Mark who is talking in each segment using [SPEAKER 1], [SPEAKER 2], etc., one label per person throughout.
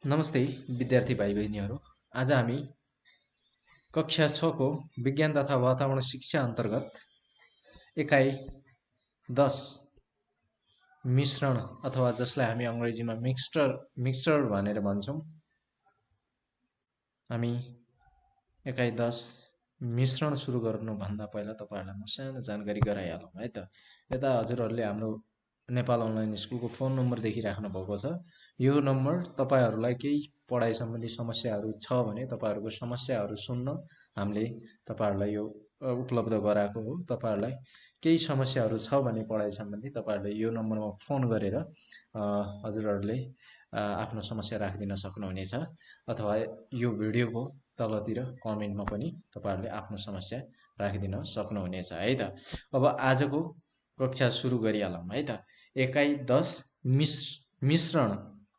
[SPEAKER 1] नमस्ते विद्यार्थी भाइ बहिनीहरू। आज हामी कक्षा 6 को विज्ञान तथा वातावरण शिक्षा अन्तर्गत एकाइ 10 मिश्रण अथवा जसलाई हामी अङ्ग्रेजीमा मिक्सचर भनेर भन्छौँ, हामी एकाइ 10 मिश्रण सुरु गर्नुभन्दा पहिला तपाईँहरूलाई म सानो जानकारी गराइहालौँ है त। यता हजुरहरूले हाम्रो नेपाल अनलाइन स्कुलको फोन नम्बर देखिराख्नु भएको छ। यो नम्बर तपाईँहरूलाई केही पढाइ सम्बन्धी समस्याहरू छ भने तपाईँहरूको समस्याहरू सुन्न हामीले तपाईँहरूलाई यो उपलब्ध गराएको हो। तपाईँहरूलाई केही समस्याहरू छ भने पढाइ सम्बन्धी तपाईँहरूले यो नम्बरमा फोन गरेर हजुरहरूले आफ्नो समस्या राखिदिन सक्नुहुनेछ, अथवा यो भिडियोको तलतिर कमेन्टमा पनि तपाईँहरूले आफ्नो समस्या राखिदिन सक्नुहुनेछ है त। अब आजको कक्षा सुरु गरिहालौँ है त। एकाइ 10 मिश्रण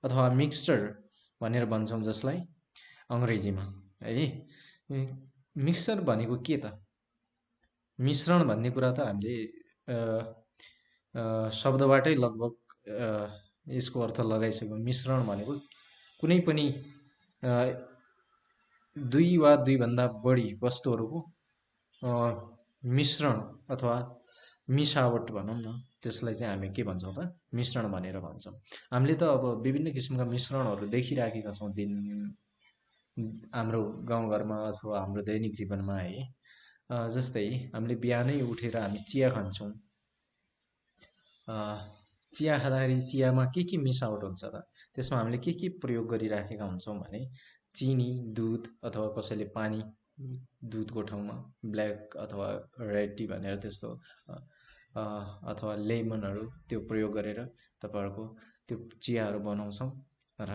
[SPEAKER 1] अथवा मिक्सचर भनेर भन्छौँ जसलाई अङ्ग्रेजीमा है। मिक्सचर भनेको के त? मिश्रण भन्ने कुरा त हामीले शब्दबाटै लगभग यसको अर्थ लगाइसक्यौँ। मिश्रण भनेको कुनै पनि दुई वा दुईभन्दा बढी वस्तुहरूको मिश्रण अथवा मिसावट भनौँ न, त्यसलाई चाहिँ हामी के भन्छौँ त? मिश्रण भनेर भन्छौँ। हामीले त अब विभिन्न किसिमका मिश्रणहरू देखिराखेका छौँ हाम्रो गाउँघरमा अथवा हाम्रो दैनिक जीवनमा है। जस्तै हामीले बिहानै उठेर हामी चिया खान्छौँ। चिया खाँदाखेरि चियामा के मिसावट हुन्छ त? त्यसमा हामीले के प्रयोग गरिराखेका हुन्छौँ भने चिनी, दुध अथवा कसैले पानी, दुधको ठाउँमा ब्ल्याक अथवा रेड टी भनेर त्यस्तो अथवा लेमनहरू त्यो प्रयोग गरेर तपाईँहरूको त्यो चियाहरू बनाउँछौँ र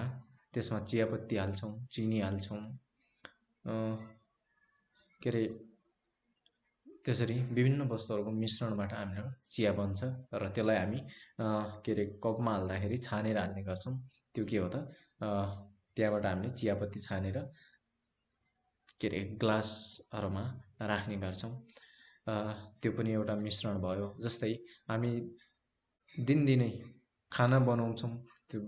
[SPEAKER 1] त्यसमा चियापत्ती हाल्छौँ, चिनी हाल्छौँ, के अरे त्यसरी विभिन्न वस्तुहरूको मिश्रणबाट हाम्रो चिया बन्छ र त्यसलाई हामी के अरे कपमा हाल्दाखेरि छानेर हाल्ने गर्छौँ। त्यो के हो त? त्यहाँबाट हामीले चियापत्ती छानेर के अरे ग्लासहरूमा राख्ने गर्छौँ। त्यो पनि एउटा मिश्रण भयो। जस्तै हामी दिनदिनै खाना बनाउँछौँ। त्यो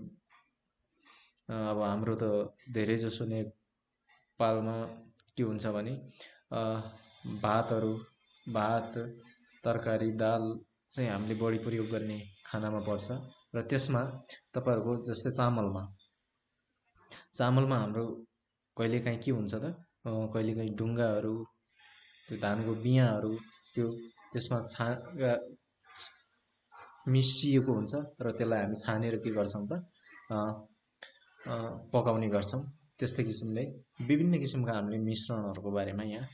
[SPEAKER 1] अब हाम्रो त धेरै जसो नेपालमा के हुन्छ भने भात, तरकारी, दाल चाहिँ हामीले बढी प्रयोग गर्ने खानामा पर्छ र त्यसमा तपाईँहरूको जस्तै चामलमा हाम्रो कहिलेकाहीँ के हुन्छ त? कहिलेकाहीँ ढुङ्गाहरू, त्यो धानको बियाहरू त्यसमा मिसिएको हुन्छ र त्यसलाई हामी छानेर के गर्छौँ त? पकाउने गर्छौँ। त्यस्तै किसिमले विभिन्न किसिमका हामीले मिश्रणहरूको बारेमा यहाँ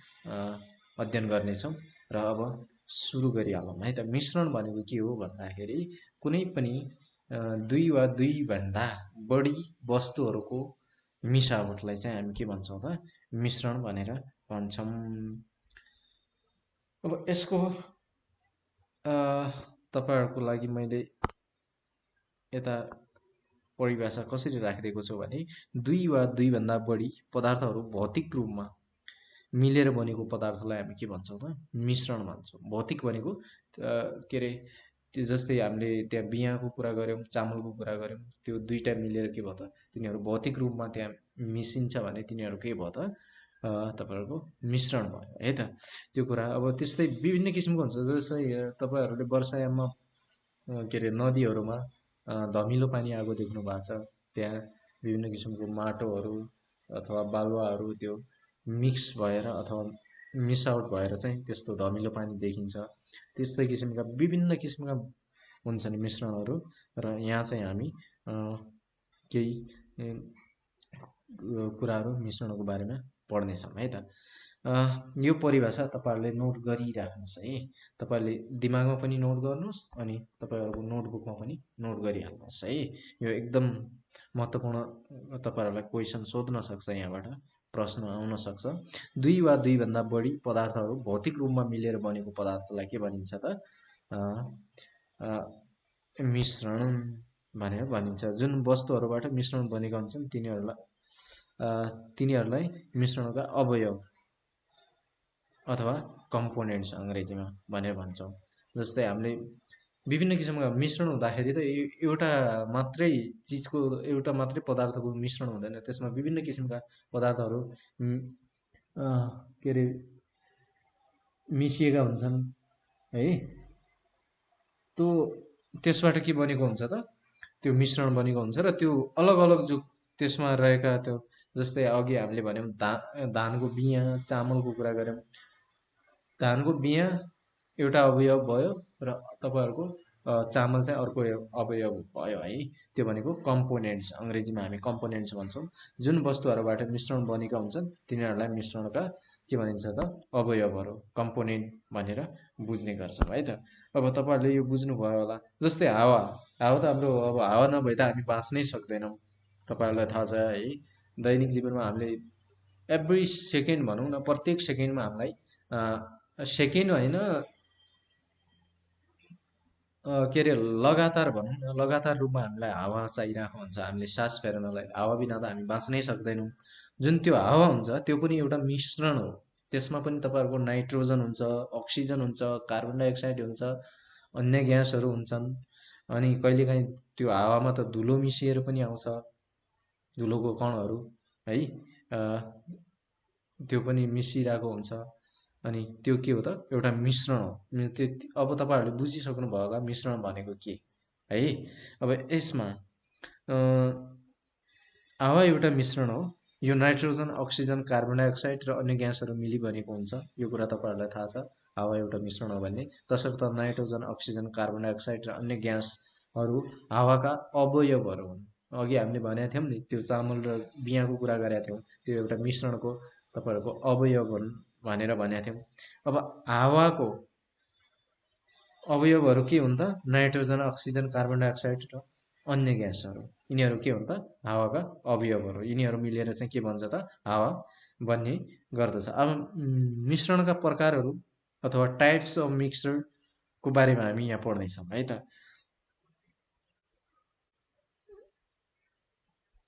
[SPEAKER 1] अध्ययन गर्नेछौँ र अब सुरु गरिहालौँ है त। मिश्रण भनेको के हो भन्दाखेरि कुनै पनि दुई वा दुईभन्दा बढी वस्तुहरूको मिसावटलाई चाहिँ हामी के भन्छौँ त? मिश्रण भनेर भन्छौँ। अब यसको तपाईँहरूको लागि मैले यता परिभाषा कसरी राखिदिएको छु भने दुई वा दुईभन्दा बढी पदार्थहरू भौतिक रूपमा मिलेर बनेको पदार्थलाई हामी के भन्छौँ त? मिश्रण भन्छौँ। भौतिक भनेको के अरे त्यो जस्तै हामीले त्यहाँ बियाको कुरा गऱ्यौँ, चामलको कुरा गऱ्यौँ, त्यो दुईटा मिलेर के भयो त? तिनीहरू भौतिक रूपमा त्यहाँ मिसिन्छ भने तिनीहरू के भयो त? तपाईँहरूको मिश्रण भयो है त। त्यो कुरा अब त्यस्तै विभिन्न किसिमको हुन्छ। जस्तै तपाईँहरूले वर्षायाममा के अरे नदीहरूमा धमिलो पानी आएको देख्नु भएको छ। त्यहाँ विभिन्न किसिमको माटोहरू अथवा बालुवाहरू त्यो मिक्स भएर अथवा मिसावट भएर चाहिँ त्यस्तो धमिलो पानी देखिन्छ। त्यस्तै किसिमका विभिन्न किसिमका हुन्छन् मिश्रणहरू र यहाँ चाहिँ हामी केही कुराहरू मिश्रणको बारेमा पढ्नेछौँ है त। यो परिभाषा तपाईँहरूले नोट गरिराख्नुहोस् है। तपाईँहरूले दिमागमा पनि नोट गर्नुहोस् अनि तपाईँहरूको नोटबुकमा पनि नोट गरिहाल्नुहोस् है। यो एकदम महत्त्वपूर्ण, तपाईँहरूलाई क्वेसन सोध्न सक्छ, यहाँबाट प्रश्न आउन सक्छ। दुई वा दुईभन्दा बढी पदार्थहरू भौतिक रूपमा मिलेर बनेको पदार्थलाई के भनिन्छ त? मिश्रण भनेर भनिन्छ। जुन वस्तुहरूबाट मिश्रण बनेका हुन्छन् तिनीहरूलाई मिश्रणका अवयव अथवा कम्पोनेन्ट्स अङ्ग्रेजीमा भनेर भन्छौँ। जस्तै हामीले विभिन्न किसिमका मिश्रण हुँदाखेरि त एउटा मात्रै चिजको एउटा मात्रै पदार्थको मिश्रण हुँदैन, त्यसमा विभिन्न किसिमका पदार्थहरू के अरे मिसिएका हुन्छन् है। त्यो त्यसबाट के बनेको हुन्छ त, त्यो मिश्रण बनेको हुन्छ र त्यो अलग अलग जो त्यसमा रहेका त्यो, जस्तै अघि हामीले भन्यौँ धानको बियाँ, चामलको कुरा गऱ्यौँ। धानको बियाँ एउटा अवयव भयो र तपाईँहरूको चामल चाहिँ अर्को अवयव भयो है। त्यो भनेको कम्पोनेन्ट्स, अङ्ग्रेजीमा हामी कम्पोनेन्ट्स भन्छौँ। जुन वस्तुहरूबाट मिश्रण बनेका हुन्छन् तिनीहरूलाई मिश्रणका के भनिन्छ त, अवयवहरू, कम्पोनेन्ट भनेर बुझ्ने गर्छौँ है त। अब तपाईँहरूले यो बुझ्नुभयो होला। जस्तै हावा, हावा त हाम्रो अब हावा नभए त हामी बाँच्नै सक्दैनौँ, तपाईँहरूलाई थाहा छ है। दैनिक जीवनमा हामीले एभ्री सेकेन्ड भनौँ न, प्रत्येक सेकेन्डमा हामीलाई सेकेन्ड होइन के अरे लगातार भनौँ न, लगातार रूपमा हामीलाई हावा चाहिरहेको हुन्छ हामीले सास फेर्नलाई। हावा बिना त हामी बाँच्नै सक्दैनौँ। जुन त्यो हावा हुन्छ त्यो पनि एउटा मिश्रण हो। त्यसमा पनि तपाईँहरूको नाइट्रोजन हुन्छ, अक्सिजन हुन्छ, कार्बन डाइअक्साइड हुन्छ, अन्य ग्यासहरू हुन्छन्। अनि कहिलेकाहीँ त्यो हावामा त धुलो मिसिएर पनि आउँछ, धुलोको कणहरू है, त्यो पनि मिसिरहेको हुन्छ। अनि त्यो के हो त, एउटा मिश्रण हो। अब तपाईँहरूले बुझिसक्नु भयो होला मिश्रण भनेको के है। अब यसमा हावा एउटा मिश्रण हो। यो नाइट्रोजन, अक्सिजन, कार्बन डाइअक्साइड र अन्य ग्यासहरू मिली बनेको हुन्छ। यो कुरा तपाईँहरूलाई थाहा छ, हावा एउटा मिश्रण हो भन्ने। तसर्थ नाइट्रोजन, अक्सिजन, कार्बन डाइअक्साइड र अन्य ग्यासहरू हावाका अवयवहरू हुन्। अघि हामीले भनेका थियौँ नि, त्यो चामल र बियाँको कुरा गरेका थियौँ, त्यो एउटा मिश्रणको तपाईँहरूको अवयव हुन् भनेर भनेका थियौँ। अब हावाको अवयवहरू के हुन् त, नाइट्रोजन, अक्सिजन, कार्बन डाइअक्साइड र अन्य ग्यासहरू। यिनीहरू के हुन् त, हावाका अवयवहरू। यिनीहरू मिलेर चाहिँ के भन्छ त, हावा बन्ने गर्दछ। अब मिश्रणका प्रकारहरू अथवा टाइप्स अफ मिक्सचरको बारेमा हामी यहाँ पढ्दैछौँ है त।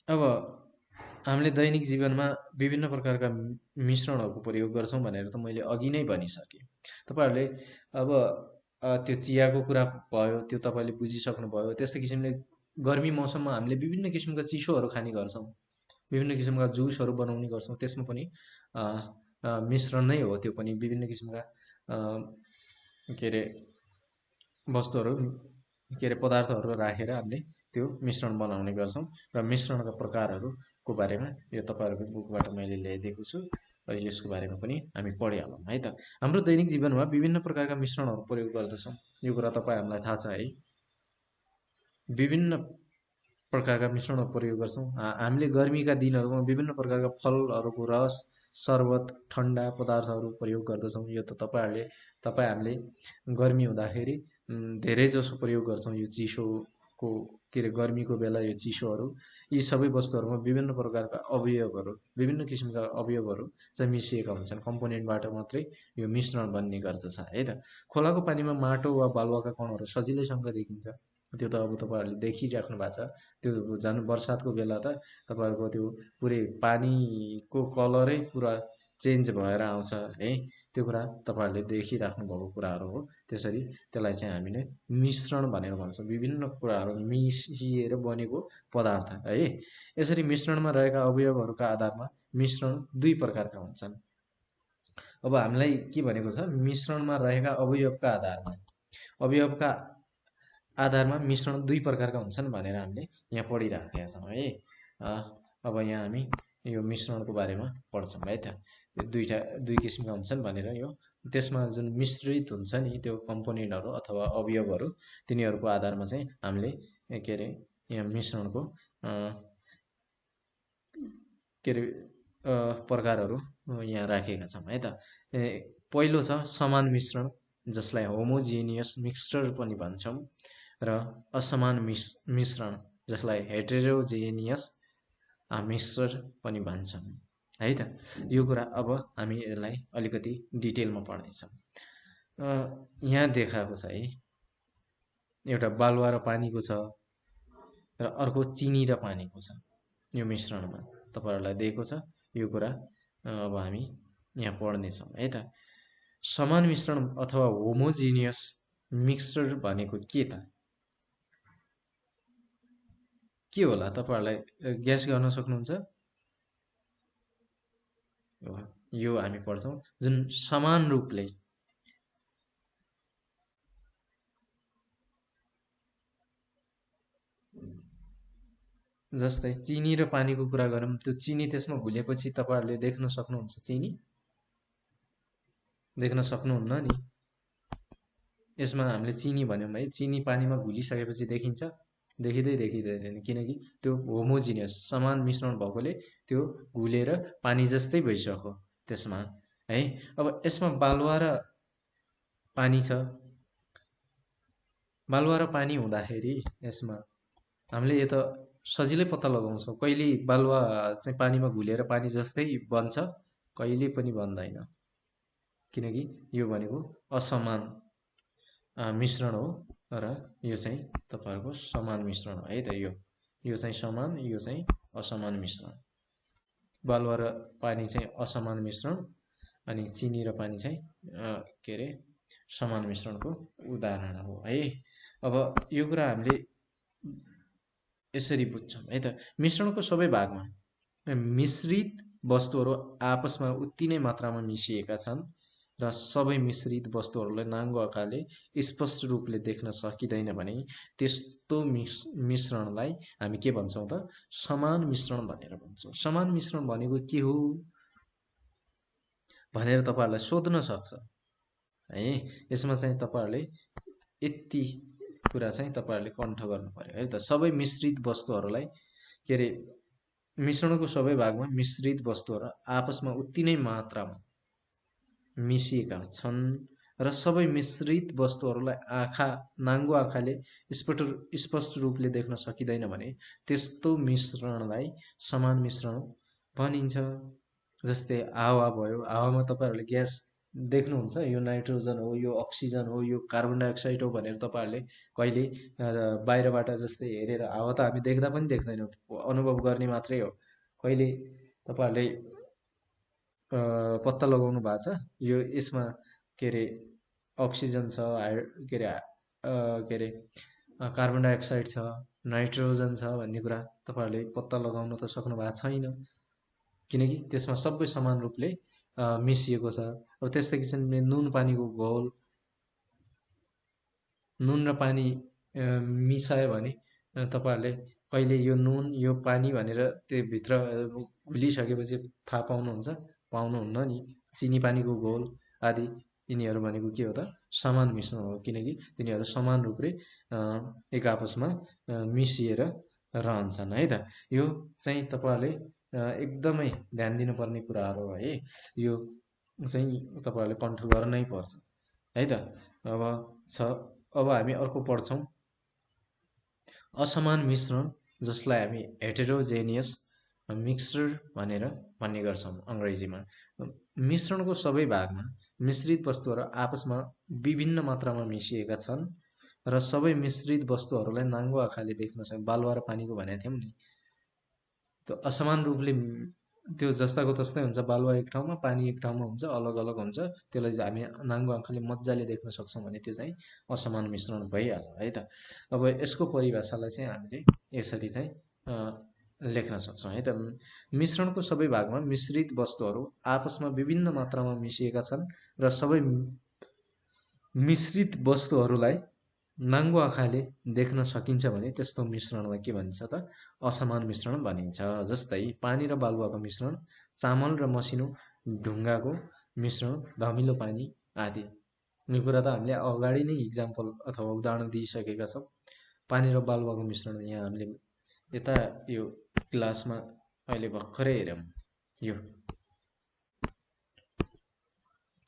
[SPEAKER 1] अब हामीले दैनिक जीवनमा विभिन्न प्रकारका मिश्रणहरूको प्रयोग गर्छौँ भनेर त मैले अघि नै भनिसकेँ। तपाईँहरूले अब त्यो चियाको कुरा भयो, त्यो तपाईँले बुझिसक्नुभयो। त्यस्तै किसिमले गर्मी मौसममा हामीले विभिन्न किसिमका चिसोहरू खाने गर्छौँ, विभिन्न किसिमका जुसहरू बनाउने गर्छौँ। त्यसमा पनि मिश्रण नै हो। त्यो पनि विभिन्न किसिमका के अरे वस्तुहरू, के अरे पदार्थहरू राखेर हामीले त्यो मिश्रण बनाउने गर्छौँ। र मिश्रणका प्रकारहरूको बारेमा यो तपाईँहरूको बुकबाट मैले ल्याइदिएको छु, यसको बारेमा पनि हामी पढिहालौँ है त। हाम्रो दैनिक जीवनमा विभिन्न प्रकारका मिश्रणहरू प्रयोग गर्दछौँ, यो कुरा तपाईँ हामीलाई थाहा छ है। विभिन्न प्रकारका मिश्रणहरू प्रयोग गर्छौँ। हामीले गर्मीका दिनहरूमा विभिन्न प्रकारका फलहरूको रस, शर्बत, ठन्डा पदार्थहरू प्रयोग गर्दछौँ। यो त तपाईँ हामीले गर्मी हुँदाखेरि धेरै जसो प्रयोग गर्छौँ। यो चिसोको के अरे गर्मीको बेला यो चिसोहरू, यी सबै वस्तुहरूमा विभिन्न प्रकारका अवयवहरू, विभिन्न किसिमका अवयवहरू चाहिँ मिसिएका हुन्छन्। कम्पोनेन्टबाट मात्रै यो मिश्रण बन्ने गर्दछ है त। खोलाको पानीमा माटो वा बालुवाका कणहरू सजिलैसँग देखिन्छ। त्यो त अब तपाईँहरूले देखिराख्नु भएको छ। त्यो झन् बर्सातको बेला त तपाईँहरूको त्यो पुरै पानीको कलरै पुरा चेन्ज भएर आउँछ है। त्यो कुरा तपाईँहरूले देखिराख्नु भएको कुराहरू हो। त्यसरी त्यसलाई चाहिँ हामीले मिश्रण भनेर भन्छौँ, विभिन्न कुराहरू मिसिएर बनेको पदार्थ है। यसरी मिश्रणमा रहेका अवयवहरूका आधारमा मिश्रण दुई प्रकारका हुन्छन्। अब हामीलाई के भनेको छ, मिश्रणमा रहेका अवयवका आधारमा मिश्रण दुई प्रकारका हुन्छन् भनेर हामीले यहाँ पढिराखेका छौँ है। अब यहाँ हामी यो मिश्रणको बारेमा पढ्छौँ है त। दुई किसिमका हुन्छन् भनेर, यो त्यसमा जुन मिश्रित हुन्छ नि त्यो कम्पोनेन्टहरू अथवा अवयवहरू, तिनीहरूको आधारमा चाहिँ हामीले के अरे यहाँ मिश्रणको के अरे प्रकारहरू यहाँ राखेका छौँ है त। पहिलो छ समान मिश्रण, जसलाई होमोजिनियस मिक्सचर पनि भन्छौँ, र असमान मिश्रण, जसलाई हेटेरोजेनियस मिक्सचर पनि भन्छौँ है त। यो कुरा अब हामी यसलाई अलिकति डिटेलमा पढ्नेछौँ। यहाँ देखाएको छ है, एउटा बालुवा र पानीको छ र अर्को चिनी र पानीको छ। यो मिश्रणमा तपाईँहरूलाई दिएको छ यो कुरा। अब हामी यहाँ पढ्नेछौँ है त। समान मिश्रण अथवा होमोजिनियस मिक्सचर भनेको के त? के होला तपाईहरुलाई ग्यास गर्न सक्नुहुन्छ? यो हामी पढ्छौं जुन समान रूपले जस्तै चिनी र पानीको कुरा गरौँ, त्यो चिनी त्यसमा घुलेपछि तपाईहरुले देख्न सक्नुहुन्छ चिनी? देख्न सक्नुहुन्न नि। यसमा हामीले चिनी भन्यौं है, चिनी पानीमा घुलिसकेपछि देखिन्छ? देखिँदैन, किनकि त्यो होमोजिनियस समान मिश्रण भएकोले त्यो घुलेर पानी जस्तै भइसक्यो त्यसमा है। अब यसमा बालुवा र पानी छ। बालुवा र पानी हुँदाखेरि यसमा हामीले यो त सजिलै पत्ता लगाउँछौं, कहिले बालुवा चाहिँ पानीमा घुलेर पानी जस्तै बन्छ, कहिले पनि बन्दैन, किनकि यो भनेको असमान मिश्रण हो र यो चाहिँ तपाईहरुको समान मिश्रण हो है त। यो चाहिँ समान, यो चाहिँ असमान मिश्रण। बालुवा र पानी चाहिँ असमान मिश्रण अनि चिनी र पानी चाहिँ के रे समान मिश्रणको उदाहरण हो है। अब यो कुरा हामीले यसरी बुझ्छौं है त। मिश्रणको सबै भागमा मिश्रित वस्तुहरू आपसमा उति नै मात्रामा मिसिएका छन् र सबै मिश्रित वस्तुहरूलाई नाङ्गो आँखाले स्पष्ट रूपले देख्न सकिँदैन भने त्यस्तो मिश्रणलाई हामी के भन्छौं त? समान मिश्रण भनेर भन्छौं। समान मिश्रण भनेको के हो भनेर तपाईहरुलाई सोध्न सक्छ है। यसमा चाहिँ तपाईहरुले यति कुरा चाहिँ तपाईहरुले कण्ठ गर्नु पर्यो है त। सबै मिश्रित वस्तुहरूलाई के रे मिश्रणको सबै भागमा मिश्रित वस्तुहरू आपसमा उति नै मात्रामा मिसिएका छन् र सबै मिश्रित वस्तुहरूलाई नाङ्गो आँखाले स्पष्ट रूपले देख्न सकिँदैन भने त्यस्तो मिश्रणलाई समान मिश्रण भनिन्छ। जस्तै हावा भयो, हावामा तपाईहरुले ग्यास देख्नुहुन्छ, यो नाइट्रोजन हो, यो अक्सिजन हो, यो कार्बन डाइअक्साइड हो भनेर तपाईहरुले कहिले बाहिरबाट जस्तै हेरेर, हावा त हामी देख्दा पनि देख्दैनौं, अनुभव गर्ने मात्रै हो। कहिले तपाईहरुले पत्ता लगाउनु भएको छ यो यसमा के रे अक्सिजन छ, के रे कार्बन डाइअक्साइड छ, नाइट्रोजन छ भन्ने कुरा तपाईहरुले पत्ता लगाउन त सक्नु भएको छैन, किनकि त्यसमा सबै समान रूपले मिसिएको छ। अब त्यस्तै किसिमले नुन पानीको घोल, नुन र पानी मिसायो भने तपाईहरुले कहिले यो नुन यो पानी भनेर त्यो भित्र घुलिसकेपछि थाहा पाउनुहुन्न नि। चिनी पानीको घोल आदि यिनीहरू भनेको के हो त? समान मिश्रण हो, किनकि तिनीहरू समान रूपले एक आपसमा मिसिएर रहन्छन् है त। यो चाहिँ तपाईहरुले एकदमै ध्यान दिनुपर्ने कुराहरू हो है। यो चाहिँ तपाईहरुले कन्ट्रोल गर्नै पर्छ है त। अब हामी अर्को पढ्छौं असमान मिश्रण, जसलाई हामी हेटेरोजेनियस मिक्सचर भनेर भन्ने गर्छौं अंग्रेजीमा। मिश्रणको सबै भागमा मिश्रित वस्तुहरू आपसमा विभिन्न मात्रामा मिसिएका छन् र सबै मिश्रित वस्तुहरूलाई नाङ्गो आँखाले देख्न सक्छ। बालुवा र पानीको भनेको थियौं नि, त्यो असमान रूपले त्यो जस्ताको तस्तै हुन्छ, बालुवा एक ठाउँमा पानी एक ठाउँमा हुन्छ, अलग अलग हुन्छ, त्यसलाई हामी नाङ्गो आँखाले मज्जाले देख्न सक्छौं भने त्यो चाहिँ असमान मिश्रण भइहाल्यो है त। अब यसको परिभाषालाई चाहिँ हामीले यसरी चाहिँ लेख्न सक्छौं है त। मिश्रणको सबै भागमा मिश्रित वस्तुहरू आपसमा विभिन्न मात्रामा मिसिएका छन् र सबै मिश्रित वस्तुहरूलाई नाङ्गो आँखाले देख्न सकिन्छ भने त्यस्तो मिश्रणलाई के भनिन्छ त? असमान मिश्रण भनिन्छ। जस्तै पानी र बालुवाको मिश्रण, चामल र मसिनो ढुङ्गाको मिश्रण, धमिलो पानी आदि। यो कुरा त हामीले अगाडि नै इक्जाम्पल अथवा उदाहरण दिइसकेका छौं। पानी र बालुवाको मिश्रण यहाँ हामीले यता यो क्लासमा अहिले भर्खरै हेर्यौं।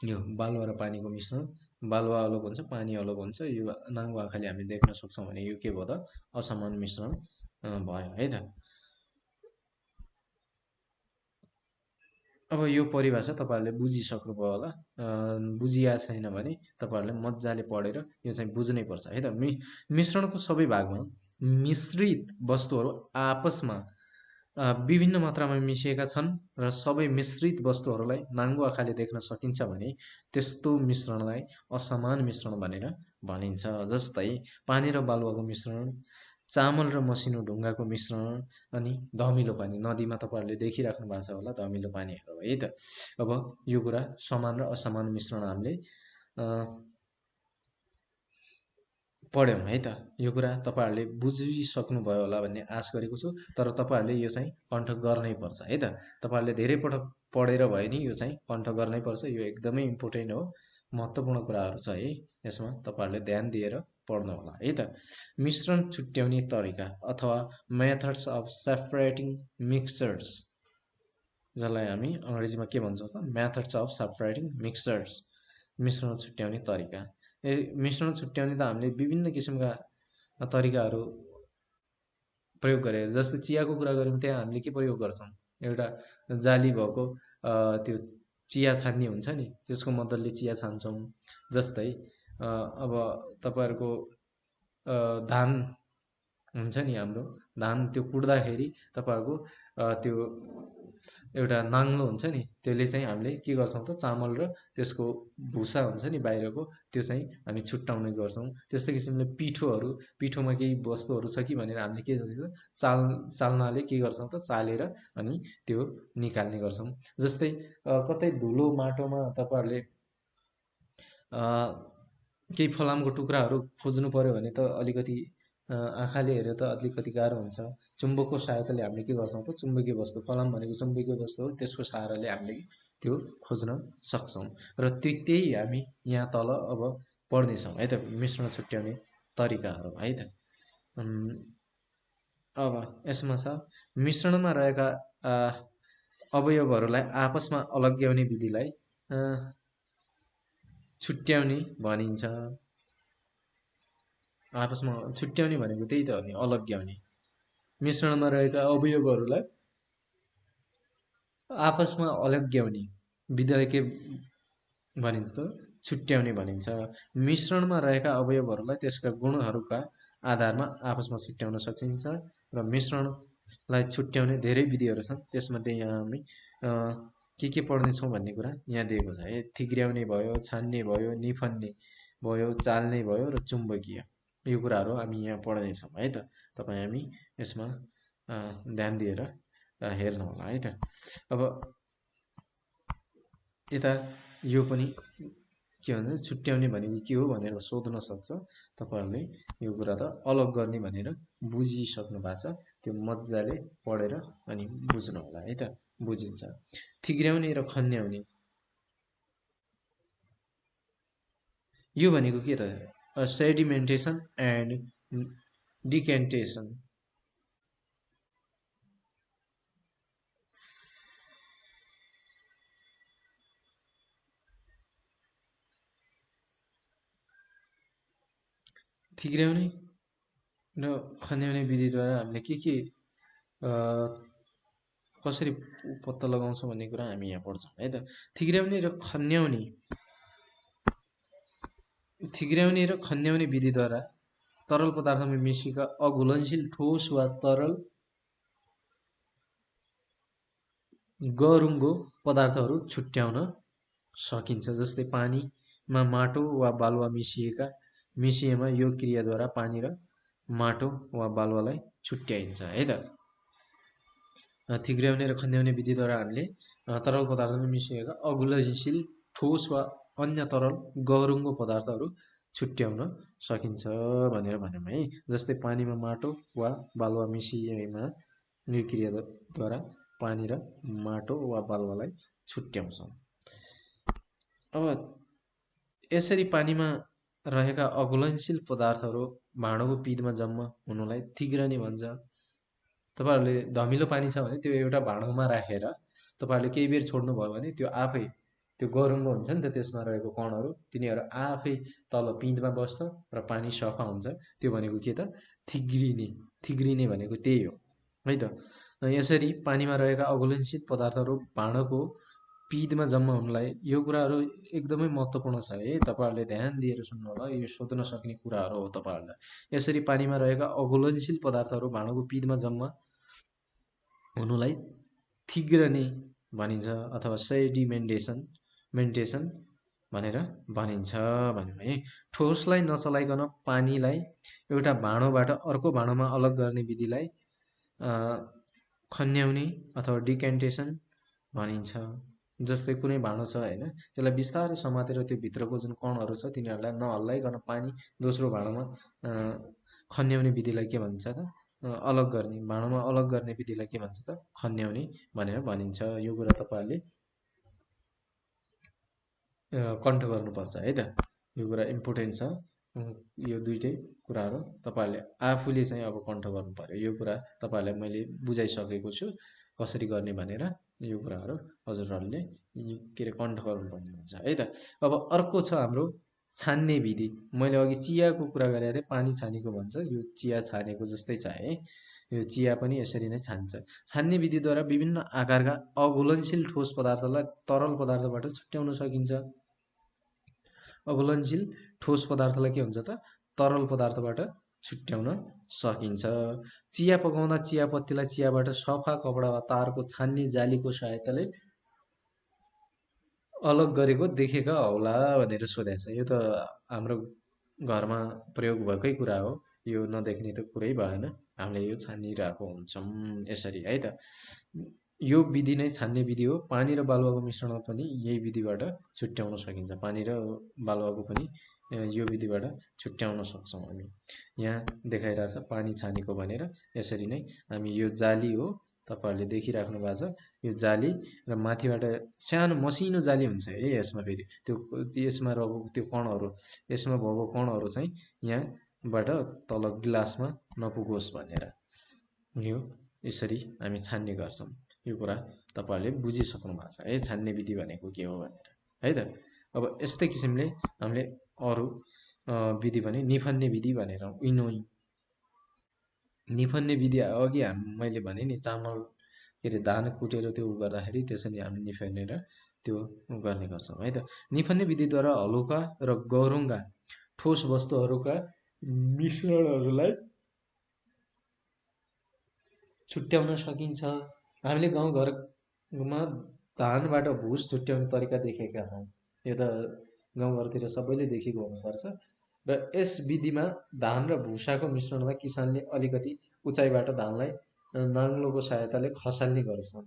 [SPEAKER 1] यो बालुवा र पानीको मिश्रण, बालुवा अलग हुन्छ, पानी अलग हुन्छ, यो नाङ्गो आँखाले हामी देख्न सक्छौं भने यो के भयो त? असमान मिश्रण भयो है त। अब यो परिभाषा तपाईहरुले बुझिसक्नुभयो होला। बुझिया छैन भने तपाईहरुले मज्जाले पढेर यो चाहिँ बुझ्नै पर्छ है त। मिश्रणको सबै भागमा मिश्रित वस्तुहरू आपसमा विभिन्न मात्रामा मिसिएका छन् र सबै मिश्रित वस्तुहरूलाई नाङ्गो आँखाले देख्न सकिन्छ भने त्यस्तो मिश्रणलाई असमान मिश्रण भनेर भनिन्छ। जस्तै पानी र बालुवाको मिश्रण, चामल र मसिनो ढुङ्गाको मिश्रण, अनि धमिलो पानी। नदीमा तपाईँहरूले देखिराख्नु भएको छ होला धमिलो पानीहरू है त। अब यो कुरा समान र असमान मिश्रण हामीले पढ्यौँ है त। यो कुरा तपाईँहरूले बुझिसक्नुभयो होला भन्ने आश गरेको छु। तर तपाईँहरूले यो चाहिँ कण्ठ गर्नै पर्छ है त। तपाईँहरूले धेरै पटक पढेर भयो नि यो चाहिँ कण्ठ गर्नै पर्छ। यो एकदमै इम्पोर्टेन्ट हो, महत्त्वपूर्ण कुराहरू छ है यसमा। तपाईँहरूले ध्यान दिएर पढ्नु होला है त। मिश्रण छुट्याउने तरिका अथवा मेथड्स अफ सेपरेटिङ मिक्सचर्स, जसलाई हामी अङ्ग्रेजीमा के भन्छौँ त, मेथड्स अफ सेपरेटिङ मिक्सचर्स। मिश्रण छुट्याउने तरिका। मिश्रण छुट्याउने त हामीले विभिन्न किसिमका तरिकाहरू प्रयोग गरे। जस्तै चियाको कुरा गऱ्यौँ, त्यहाँ हामीले के प्रयोग गर्छौँ, एउटा जाली भएको त्यो चिया छान्ने हुन्छ नि, त्यसको मद्दतले चिया छान्छौँ। जस्तै अब तपाईँहरूको धान हुन्छ नि, हाम्रो धान त्यो कुट्दाखेरि तपाईँहरूको त्यो एउटा नाङ्लो हुन्छ नि, त्यसले चाहिँ हामीले के गर्छौँ त, चामल र त्यसको भुसा हुन्छ नि बाहिरको, त्यो चाहिँ हामी छुट्याउने गर्छौँ। त्यस्तै किसिमले पिठोमा केही वस्तुहरू छ कि भनेर हामीले के गर्छौँ, चाल्नाले के गर्छौँ त, चालेर अनि त्यो निकाल्ने गर्छौँ। जस्तै कतै धुलो माटोमा तपाईँहरूले केही फलामको टुक्राहरू खोज्नु पर्यो भने त अलिकति आँखाले हेरेर त अलिकति गाह्रो हुन्छ। चुम्बकको सहायताले हामीले के गर्छौँ त, चुम्बकीय वस्तु, फलाम भनेको चुम्बकीय वस्तु हो, त्यसको सहाराले हामीले त्यो खोज्न सक्छौँ। र त्यही हामी यहाँ तल अब पढ्नेछौँ है त, मिश्रण छुट्याउने तरिकाहरू है त। अब यसमा छ मिश्रणमा रहेका अवयवहरूलाई आपसमा अलग्याउने विधिलाई छुट्याउने भनिन्छ। आपसमा छुट्याउने भनेको त्यही त हो नि, अलग्याउने। मिश्रणमा रहेका अवयवहरूलाई आपसमा अलग्याउने विधिलाई के भनिन्छ त, छुट्याउने भनिन्छ। मिश्रणमा रहेका अवयवहरूलाई त्यसका गुणहरूका आधारमा आपसमा छुट्याउन सकिन्छ र मिश्रणलाई छुट्याउने धेरै विधिहरू छन्। त्यसमध्ये यहाँ हामी के पढ्नेछौँ भन्ने कुरा यहाँ दिएको छ है। थिग्र्याउने भयो, छान्ने भयो, निफन्ने भयो, चाल्ने भयो र चुम्बकीय, यो कुराहरू हामी यहाँ पढ्नेछौँ है त। तपाईँ हामी यसमा ध्यान दिएर हेर्नु होला है त। अब यता यो पनि के भन्छ, छुट्याउने भनेको के हो भनेर सोध्न सक्छ तपाईँहरूले। यो कुरा त अलग गर्ने भनेर बुझिसक्नु भएको छ, त्यो मजाले पढेर अनि बुझ्नु होला है त, बुझिन्छ। थिग्र्याउने र खन्याउने, यो भनेको के त, सेडिमेन्टेसन एन्ड डिकेन्टेसन। थिग्र्याउने र खन्याउने विधिद्वारा हामीले के कसरी पत्ता लगाउँछौँ भन्ने कुरा हामी यहाँ पढ्छौँ है त। थिग्र्याउने र खन्याउने विधिद्वारा तरल पदार्थमा मिसिएका अघुलनशील ठोस वा तरल गरुङ्गो पदार्थहरू छुट्याउन सकिन्छ। जस्तै पानीमा माटो वा बालुवा मिसिएमा यो क्रियाद्वारा पानी र माटो वा बालुवालाई छुट्याइन्छ है त। थिग्र्याउने र खन्याउने विधिद्वारा हामीले तरल पदार्थमा मिसिएका अघुलनशील ठोस वा अन्य तरल गरुङ्गो पदार्थहरू छुट्याउन सकिन्छ भनेर भन्यौँ है। जस्तै पानीमा माटो वा बालुवा मिसिएमा यो क्रियाद्वारा पानी र माटो वा बालुवालाई छुट्याउँछौँ। अब यसरी पानीमा रहेका अघुलनशील पदार्थहरू भाँडोको पिँधमा जम्मा हुनुलाई थिग्रने भन्छ। तपाईँहरूले धमिलो पानी छ भने त्यो एउटा भाँडोमा राखेर तपाईँहरूले केही बेर छोड्नुभयो भने त्यो आफै त्यो गरुङ्गो हुन्छ नि त, त्यसमा रहेको कणहरू तिनीहरू आफै तल पिँधमा बस्छ र पानी सफा हुन्छ। त्यो भनेको के त, थिग्रिने भनेको त्यही हो है त। यसरी पानीमा रहेका अघुलनशील पदार्थहरू भाँडोको पिँधमा जम्मा हुनुलाई, यो कुराहरू एकदमै महत्त्वपूर्ण छ है, तपाईँहरूले ध्यान दिएर सुन्नु होला, यो सोध्न सक्ने कुराहरू हो तपाईँहरूलाई। यसरी पानीमा रहेका अघुलनशील पदार्थहरू भाँडोको पिँधमा जम्मा हुनुलाई थिग्रने भनिन्छ अथवा सेडिमेन्टेसन भनेर भनिन्छ भन्यो है। ठोसलाई नचलाइकन पानीलाई एउटा भाँडोबाट अर्को भाँडोमा अलग गर्ने विधिलाई खन्याउने अथवा डिकेन्टेसन भनिन्छ। जस्तै कुनै भाँडो छ होइन, त्यसलाई बिस्तारै समातेर त्यो भित्रको जुन कणहरू छ तिनीहरूलाई नहल्लाइकन पानी दोस्रो भाँडोमा खन्याउने विधिलाई के भन्छ त, अलग गर्ने, भाँडोमा अलग गर्ने विधिलाई के भन्छ त, खन्याउने भनेर भनिन्छ। यो कुरा तपाईँहरूले कण्ठ गर्नुपर्छ है त, यो कुरा इम्पोर्टेन्ट छ। यो दुईटै कुराहरू तपाईँहरूले आफूले चाहिँ अब कण्ठ गर्नु पर्यो। यो कुरा तपाईँहरूलाई मैले बुझाइसकेको छु कसरी गर्ने भनेर। यो कुराहरू हजुरहरूले के अरे कण्ठ गर्नुपर्ने हुन्छ है त। अब अर्को छ हाम्रो छान्ने विधि। मैले अघि चियाको कुरा गरेको थिएँ, पानी छानेको भन्छ, यो चिया छानेको जस्तै छ है। यो चिया पनि यसरी नै छान्छ। छान्ने विधिद्वारा विभिन्न आकारका अघुलनशील ठोस पदार्थलाई तरल पदार्थबाट छुट्याउन सकिन्छ। अघुलनशील ठोस पदार्थलाई के हुन्छ त, तरल पदार्थबाट छुट्याउन सकिन्छ। चिया पकाउँदा चियापत्तीलाई चियाबाट सफा कपडा वा तारको छान्ने जालीको सहायताले अलग गरेको देखेका होला भनेर सोधेको छ। यो त हाम्रो घरमा प्रयोग भएकै कुरा हो, यो नदेख्ने त कुरै भएन। हामीले यो छानिरहेको हुन्छौँ यसरी है त। यो विधि नै छान्ने विधि हो। पानी र बालुवाको मिश्रण पनि यही विधिबाट छुट्याउन सकिन्छ। पानी र बालुवाको पनि यो विधिबाट छुट्याउन सक्छौँ हामी। यहाँ देखाइरहेछ पानी छानेको भनेर। यसरी नै हामी, यो जाली हो तपाईँहरूले देखिराख्नु भएको छ, यो जाली र माथिबाट सानो मसिनो जाली हुन्छ है यसमा। फेरि त्यो यसमा रहेको त्यो कणहरू, यसमा भएको कणहरू चाहिँ यहाँबाट तल गिलासमा नपुगोस् भनेर यो यसरी हामी छान्ने गर्छौँ। यो कुरा तपाईँहरूले बुझिसक्नु भएको छ है, छान्ने विधि भनेको के हो भनेर है त। अब यस्तै किसिमले हामीले अरू विधि भने निफन्ने विधि भनेर, विनोइङ निफन्ने विधि अघि मैले भने नि, चामल के अरे धान कुटेर त्यो गर्दाखेरि त्यसरी हामी निफनेर त्यो गर्ने गर्छौँ है त। निफन्ने विधिद्वारा हलुका र गह्रुङ्गा ठोस वस्तुहरूका मिश्रणहरूलाई छुट्याउन सकिन्छ। हामीले गाउँघरमा धानबाट भुस छुट्याउने तरिका देखेका छौँ। यो त गाउँघरतिर सबैले देखेको हुनुपर्छ। र यस विधिमा धान र भुसाको मिश्रणलाई किसानले अलिकति उचाइबाट धानलाई नाङ्लोको सहायताले खसाल्ने गर्छन्।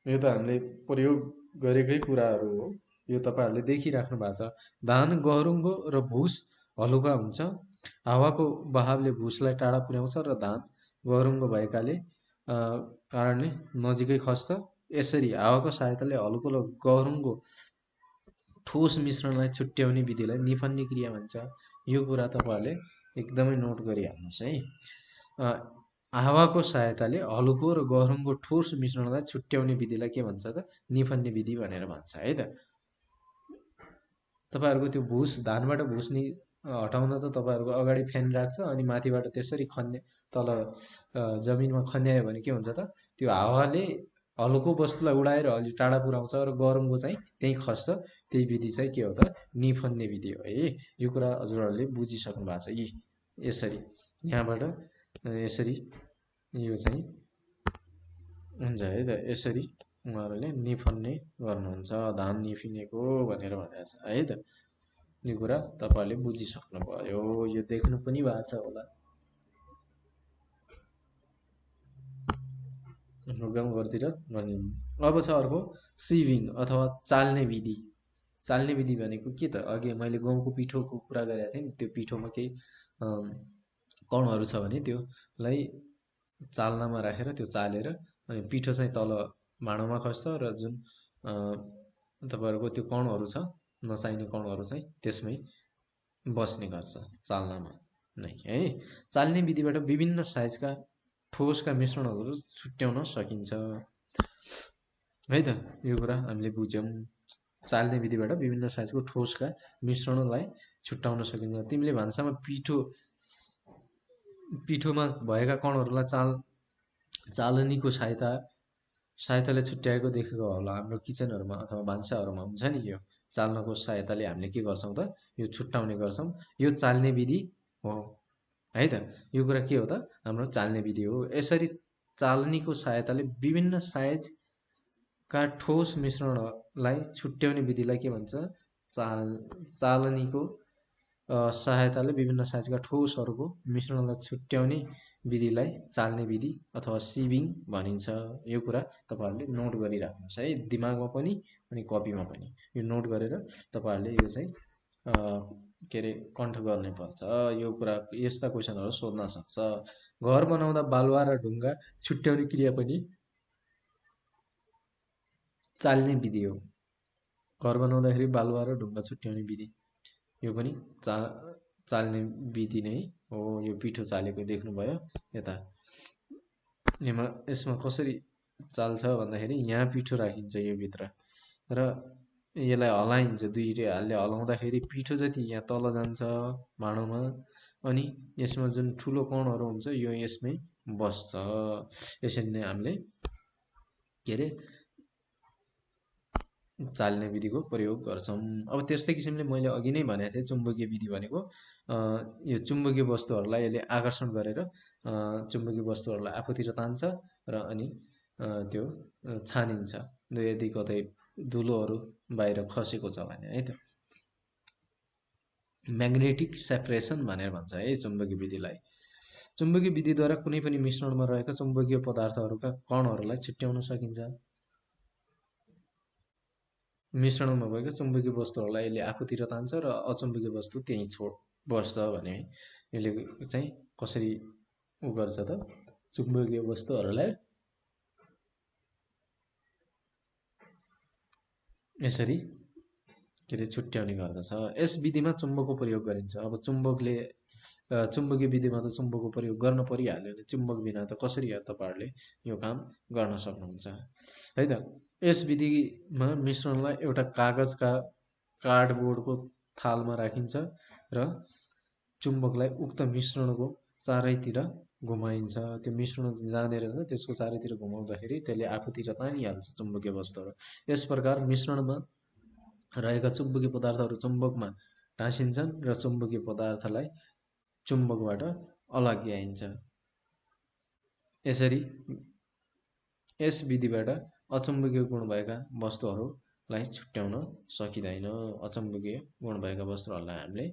[SPEAKER 1] यो त हामीले प्रयोग गरेकै कुराहरू हो, यो तपाईँहरूले देखिराख्नु भएको छ। धान गह्रुङ्गो र भुस हलुका हुन्छ। हावाको बहावले भुसलाई टाढा पुर्याउँछ र धान गह्रुङ्गो भएकाले कारणले नजिकै खस्छ। यसरी हावाको सहायताले हलुको र गह्रुङ्गो ठोस मिश्रणलाई छुट्याउने विधिलाई निफन्ने क्रिया भन्छ। यो कुरा तपाईँहरूले एकदमै नोट गरिहाल्नुहोस् है। हावाको सहायताले हलुको र गह्रुङ्गो ठोस मिश्रणलाई छुट्याउने विधिलाई के भन्छ त, निफन्ने विधि भनेर भन्छ है त। तपाईँहरूको त्यो भुस, धानबाट भुस हटाउन त तपाईँहरूको अगाडि फ्यान राख्छ, अनि माथिबाट त्यसरी खन्ने, तल जमिनमा खन्यायो भने के हुन्छ त, त्यो हावाले हलुको वस्तुलाई उडाएर अलि टाढा पुर्याउँछ र गह्रुङ्गो चाहिँ त्यहीँ खस्छ। त्यही विधि चाहिँ के हो त, निफन्ने विधि हो है। यो कुरा हजुरहरूले बुझिसक्नु भएको छ। यी यसरी यहाँबाट यसरी यो चाहिँ हुन्छ है त। यसरी उहाँहरूले निफन्ने गर्नुहुन्छ, धान निफिनेको भनेर भनेको छ है त। यो कुरा तपाईँहरूले बुझिसक्नु भयो, यो देख्नु पनि भएको छ होला हाम्रो गाउँघरतिर गर्ने। अब छ अर्को सिभिङ अथवा चाल्ने विधि। चाल्ने विधि भनेको के त, अघि मैले गहुँको पिठोको कुरा गरेको थिएँ नि, त्यो पिठोमा केही कणहरू छ भने त्योलाई चाल्नामा राखेर त्यो चालेर अनि पिठो चाहिँ तल भाँडोमा खस्छ र जुन तपाईँहरूको त्यो कणहरू छ, नचाहिने कणहरू चाहिँ त्यसमै बस्ने गर्छ चाल्नामा नै है। चाल्ने विधिबाट विभिन्न साइजका ठोसका मिश्रणहरू छुट्याउन सकिन्छ है त। यो कुरा हामीले बुझ्यौँ। चाल्ने विधिबाट विभिन्न साइजको ठोसका मिश्रणलाई छुट्याउन सकिन्छ। तिमीले भान्सामा पिठोमा भएका कणहरूलाई चालनीको सहायताले छुट्याएको देखेको होला हाम्रो किचनहरूमा अथवा भान्साहरूमा हुन्छ नि। यो चाल्नको सहायताले हामीले के गर्छौँ त, यो छुट्याउने गर्छौँ। यो चाल्ने विधि हो है त। यो कुरा के हो त, हाम्रो चाल्ने विधि हो। यसरी चालनीको सहायताले विभिन्न साइजका ठोस मिश्रणलाई छुट्याउने विधिलाई के भन्छ? चालनीको सहायताले विभिन्न साइजका ठोसहरूको मिश्रणलाई छुट्याउने विधिलाई चाल्ने विधि अथवा सिविङ भनिन्छ। यो कुरा तपाईहरुले नोट गरिराख्नुहोस् है, दिमागमा पनि अनि कपीमा पनि। यो नोट गरेर तपाईहरुले यो चाहिँ के रे कण्ठ गर्नै पर्छ। यो कुरा यस्ता क्वेशनहरु सोध्न सक्छ। घर बनाउँदा बालुवा र ढुङ्गा छुट्याउने क्रिया पनि चाल्ने विधि हो। घर बनाउँदाखेरि बालुवा र ढुङ्गा छुट्याउने विधि यो पनि चाल्ने विधि नै हो। यो पिठो चालेको देख्नुभयो यता। यसमा कसरी चाल्छ भन्दाखेरि यहाँ पिठो राखिन्छ यो भित्र र यसलाई हलाइन्छ। दुईले हातले हलाउँदाखेरि पिठो जति यहाँ तल जान्छ भाँडोमा, अनि यसमा जुन ठुलो कणहरु हुन्छ यो यसमै बस्छ। यसरी नै हामीले के रे चाल्ने विधिको प्रयोग गर्छौं। अब त्यस्तै किसिमले मैले अघि नै भनेको थिएँ चुम्बकीय विधि भनेको यो चुम्बकीय वस्तुहरूलाई यसले आकर्षण गरेर चुम्बकीय वस्तुहरूलाई आफूतिर तान्छ र अनि त्यो छानिन्छ यदि कतै धुलोहरू बाहिर खसेको छ भने है त। म्याग्नेटिक सेपरेसन भनेर भन्छ है चुम्बकीय विधिलाई। चुम्बकीय विधिद्वारा कुनै पनि मिश्रणमा रहेका चुम्बकीय पदार्थहरूका कणहरूलाई छुट्याउन सकिन्छ। मिश्रणमा भएका चुम्बकीय वस्तुहरूलाई यसले आफूतिर तान्छ र अचुम्बकीय वस्तु त्यही बस्छ भने यसले चाहिँ कसरी गर्छ त चुम्बकीय वस्तुहरूलाई यसरी के रे छुट्याउने गर्दछ। यस विधिमा चुम्बकको प्रयोग गरिन्छ। अब चुम्बकीय विधिमा त चुम्बकको प्रयोग गर्न परिहाल्यो भने चुम्बक बिना त कसरी तपाईहरुले यो काम गर्न सक्नुहुन्छ है त। यस विधिमा मिश्रणलाई एउटा कागजका कार्डबोर्डको थालमा राखिन्छ र चुम्बकलाई उक्त मिश्रणको चारैतिर घुमाइन्छ। त्यो मिश्रण जाँदै रहेछ त्यसको चारैतिर घुमाउँदाखेरि त्यसले आफूतिर तानिहाल्छ चुम्बकीय वस्तुहरू। यस प्रकार मिश्रणमा रहेका चुम्बकीय पदार्थहरू चुम्बकमा टाँसिन्छन् र चुम्बकीय पदार्थलाई चुम्बकबाट अलग्याइन्छ। यसरी यस विधिबाट अचुम्बकीय गुण भएका वस्तुहरूलाई छुट्याउन सकिँदैन। अचुम्बकीय गुण भएका वस्तुहरूलाई हामीले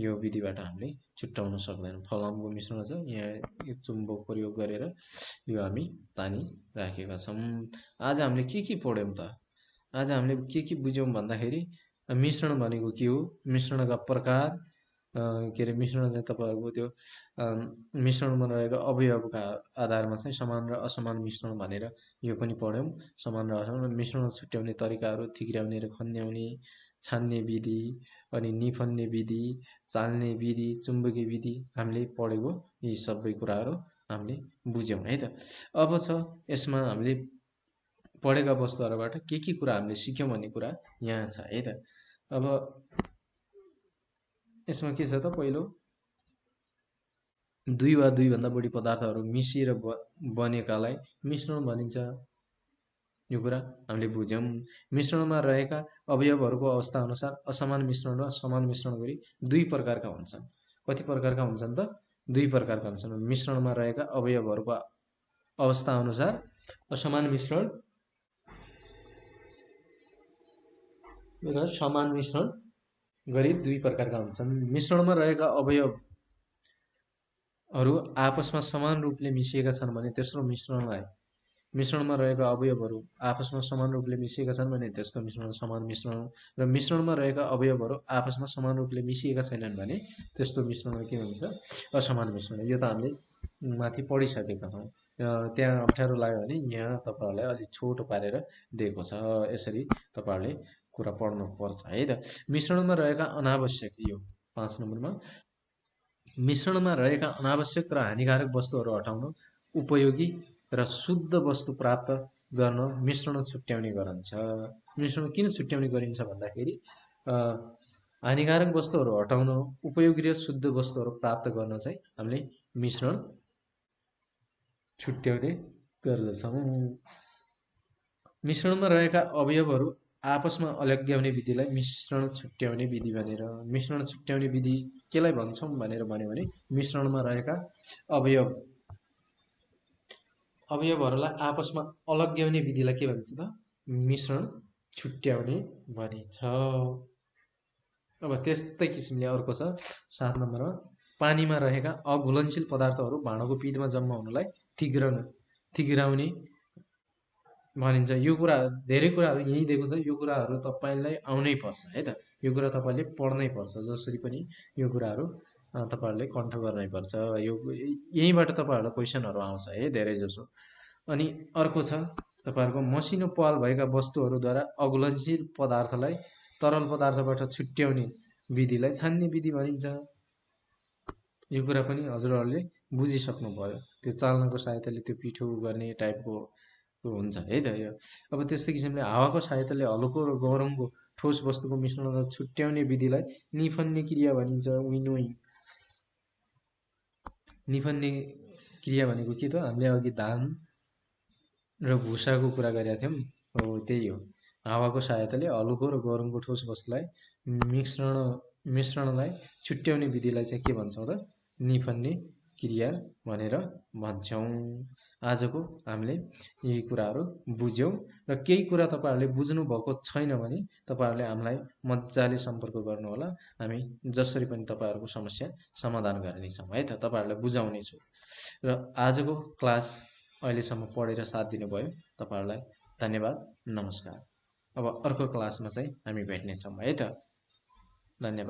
[SPEAKER 1] यो विधिबाट हामीले छुट्याउन सक्दैनौँ। फलामको मिश्रण छ, यहाँ चुम्बक प्रयोग गरेर यो हामी तानी राखेका छौँ। आज हामीले के पढ्यौँ त? आज हामीले के बुझ्यौँ भन्दाखेरि मिश्रण भनेको के हो, मिश्रणका प्रकार, के रे मिश्रण चाहिँ तपाईहरुको त्यो मिश्रणमा रहेका अवयवका आधारमा चाहिँ समान र असमान मिश्रण भनेर यो पनि पढ्यौँ। समान र असमान मिश्रण छुट्याउने तरिकाहरू, थिग्र्याउने र खन्याउने, छान्ने विधि, अनि निफन्ने विधि, चाल्ने विधि, चुम्बकीय विधि हामीले पढेको यी सबै कुराहरू हामीले बुझ्यौँ है त। अब छ यसमा हामीले पढेका वस्तुहरूबाट के कुरा हामीले सिक्यौँ भन्ने कुरा यहाँ छ है त। अब यसमा के छ त, पहिलो दुई वा दुई भन्दा बढी पदार्थहरू मिसिएर बनेकालाई मिश्रण भनिन्छ। यो कुरा हामीले बुझ्यौँ। मिश्रणमा रहेका अवयवहरूको अवस्था अनुसार असमान मिश्रण र समान मिश्रण गरी दुई प्रकारका हुन्छन्। कति प्रकारका हुन्छन् त? दुई प्रकारका हुन्छन्। मिश्रणमा रहेका अवयवहरूको अवस्था अनुसार असमान मिश्रण र समान मिश्रण गरी दुई प्रकारका हुन्छन्। मिश्रणमा रहेका अवयवहरू आपसमा समान रूपले मिसिएका छन् भने तेस्रो मिश्रणलाई, मिश्रणमा रहेका अवयवहरू आपसमा समान रूपले मिसिएका छन् भने त्यस्तो मिश्रण समान मिश्रण, र मिश्रणमा रहेका अवयवहरू आपसमा समान रूपले मिसिएका छैनन् भने त्यस्तो मिश्रणलाई के भन्छ? असमान मिश्रण। यो त हामीले माथि पढिसकेका छौँ। त्यहाँ अप्ठ्यारो लाग्यो भने यहाँ तपाईहरुलाई अलि छोटो पारेर दिएको छ, यसरी तपाईहरुले कुरा पढ्नु पर्छ है त। मिश्रणमा रहेका अनावश्यक, यो 5 नम्बरमा मिश्रणमा रहेका अनावश्यक र हानिकारक वस्तुहरू हटाउन उपयोगी र शुद्ध वस्तु प्राप्त गर्न मिश्रण छुट्याउने गरिन्छ। मिश्रण किन छुट्याउने गरिन्छ भन्दाखेरि हानिकारक वस्तुहरू हटाउन उपयोगी र शुद्ध वस्तुहरू प्राप्त गर्न चाहिँ हामीले मिश्रण छुट्याउने गर्दछौँ। मिश्रणमा रहेका अवयवहरू आपसमा अलग्याउने विधिलाई मिश्रण छुट्याउने विधि भनेर, मिश्रण छुट्याउने विधि केलाई भन्छौँ भनेर भन्यो भने मिश्रणमा रहेका अवयव अवयवहरूलाई आपसमा अलग्याउने विधिलाई के भनिन्छ त? मिश्रण छुट्याउने भनिन्छ। अब त्यस्तै किसिमले अर्को छ 7 नम्बरमा, पानीमा रहेका अघुलनशील पदार्थहरू भाँडोको पिँधमा जम्मा हुनलाई थिग्राउने भनिन्छ। यो कुरा धेरै कुराहरू यहीँ दिएको छ, यो कुराहरू तपाईँलाई आउनै पर्छ है त, यो कुरा तपाईँले पढ्नै पर्छ, जसरी पनि यो कुराहरू तपाईँहरूले कण्ठ गर्नै पर्छ। यो यहीँबाट तपाईँहरूलाई क्वेसनहरू आउँछ है धेरै जसो। अनि अर्को छ तपाईँहरूको मसिनो पाल भएका वस्तुहरूद्वारा अघुलनशील पदार्थलाई तरल पदार्थबाट छुट्याउने विधिलाई छान्ने विधि भनिन्छ। यो कुरा पनि हजुरहरूले बुझिसक्नु भयो, त्यो चाल्नको सहायताले त्यो पिठो गर्ने टाइपको हुन्छ है त यो। अब त्यस्तै किसिमले हावाको सहायताले हल्को र गरमको ठोस वस्तुको मिश्रणलाई छुट्याउने विधिलाई निफन्ने क्रिया भनिन्छ। विनोइङ। निफन्ने क्रिया भनेको के त? हामीले अघि धान र भुसाको कुरा गरेका थियौँ, हो त्यही हो। हावाको सहायताले हल्को र गरमको ठोस वस्तुलाई मिश्रणलाई छुट्याउने विधिलाई चाहिँ के भन्छौँ त? निफन्ने क्रिया भनेर भन्छौँ। आजको हामीले यी कुराहरू बुझ्यौँ, र केही कुरा तपाईँहरूले बुझ्नु भएको छैन भने तपाईँहरूले हामीलाई मजाले सम्पर्क गर्नुहोला, हामी जसरी पनि तपाईँहरूको समस्या समाधान गर्नेछौँ है त, तपाईँहरूलाई बुझाउनेछु। र आजको क्लास अहिलेसम्म पढेर साथ दिनुभयो तपाईँहरूलाई धन्यवाद, नमस्कार। अब अर्को क्लासमा चाहिँ हामी भेट्नेछौँ है त, धन्यवाद।